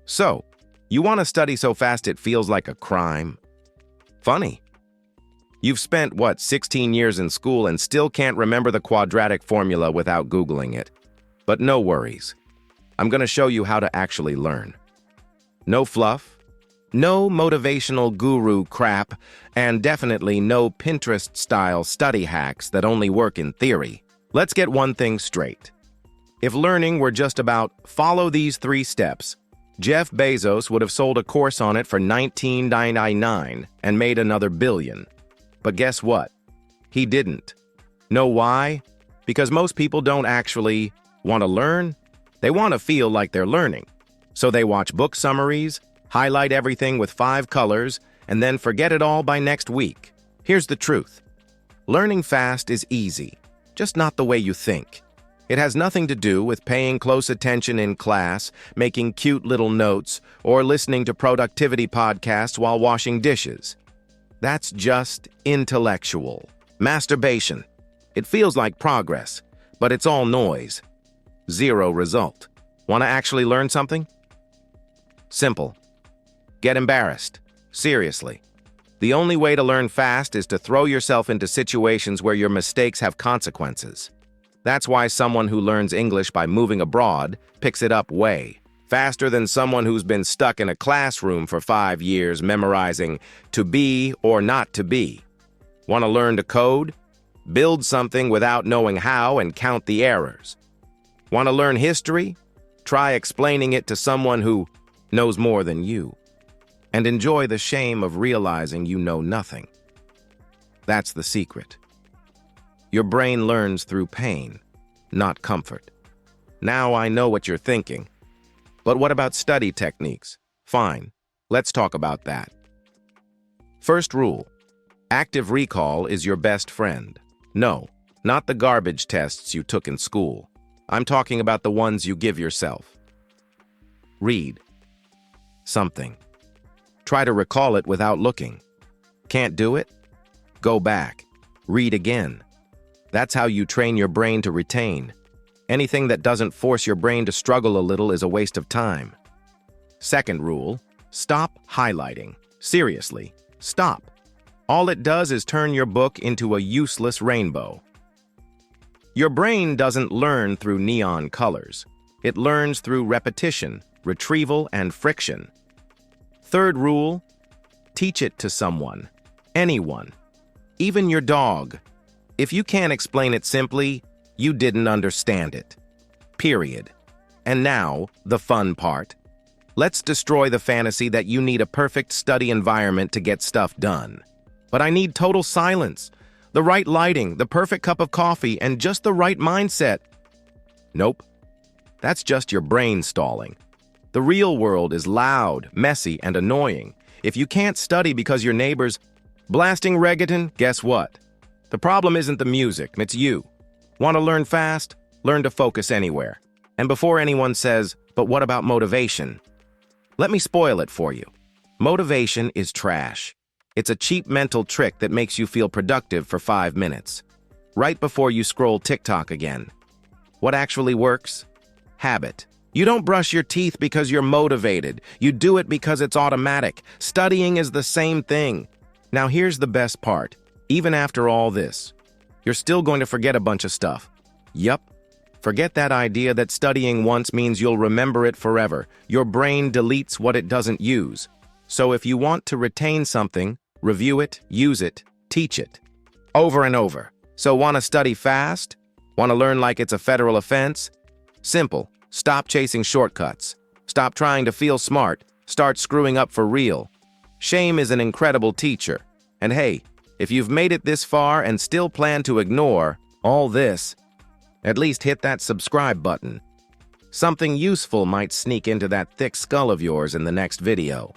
So, you want to study so fast it feels like a crime? Funny. You've spent, 16 years in school and still can't remember the quadratic formula without Googling it. But no worries. I'm going to show you how to actually learn. No fluff, no motivational guru crap, and definitely no Pinterest-style study hacks that only work in theory. Let's get one thing straight. If learning were just about follow these 3 steps, Jeff Bezos would have sold a course on it for $19.99 and made another billion. But guess what? He didn't. Know why? Because most people don't actually want to learn. They want to feel like they're learning. So they watch book summaries, highlight everything with 5 colors, and then forget it all by next week. Here's the truth. Learning fast is easy, just not the way you think. It has nothing to do with paying close attention in class, making cute little notes, or listening to productivity podcasts while washing dishes. That's just intellectual. Masturbation. It feels like progress, but it's all noise. 0 result. Want to actually learn something? Simple. Get embarrassed. Seriously. The only way to learn fast is to throw yourself into situations where your mistakes have consequences. That's why someone who learns English by moving abroad picks it up way faster than someone who's been stuck in a classroom for 5 years memorizing to be or not to be. Want to learn to code? Build something without knowing how and count the errors. Want to learn history? Try explaining it to someone who knows more than you. And enjoy the shame of realizing you know nothing. That's the secret. Your brain learns through pain, not comfort. Now I know what you're thinking. But what about study techniques? Fine, let's talk about that. First rule, active recall is your best friend. No, not the garbage tests you took in school. I'm talking about the ones you give yourself. Read something. Try to recall it without looking. Can't do it? Go back. Read again. That's how you train your brain to retain. Anything that doesn't force your brain to struggle a little is a waste of time. Second rule, stop highlighting. Seriously, stop. All it does is turn your book into a useless rainbow. Your brain doesn't learn through neon colors. It learns through repetition, retrieval, and friction. Third rule, teach it to someone. Anyone. Even your dog. If you can't explain it simply, you didn't understand it. Period. And now, the fun part. Let's destroy the fantasy that you need a perfect study environment to get stuff done. But I need total silence, the right lighting, the perfect cup of coffee, and just the right mindset. Nope. That's just your brain stalling. The real world is loud, messy, and annoying. If you can't study because your neighbor's blasting reggaeton, guess what? The problem isn't the music, it's you. Want to learn fast? Learn to focus anywhere. And before anyone says, but what about motivation? Let me spoil it for you. Motivation is trash. It's a cheap mental trick that makes you feel productive for 5 minutes. Right before you scroll TikTok again. What actually works? Habit. You don't brush your teeth because you're motivated. You do it because it's automatic. Studying is the same thing. Now here's the best part. Even after all this, you're still going to forget a bunch of stuff. Yup. Forget that idea that studying once means you'll remember it forever. Your brain deletes what it doesn't use. So if you want to retain something, review it, use it, teach it. Over and over. So want to study fast? Want to learn like it's a federal offense? Simple. Stop chasing shortcuts. Stop trying to feel smart. Start screwing up for real. Shame is an incredible teacher. And hey, if you've made it this far and still plan to ignore all this, at least hit that subscribe button. Something useful might sneak into that thick skull of yours in the next video.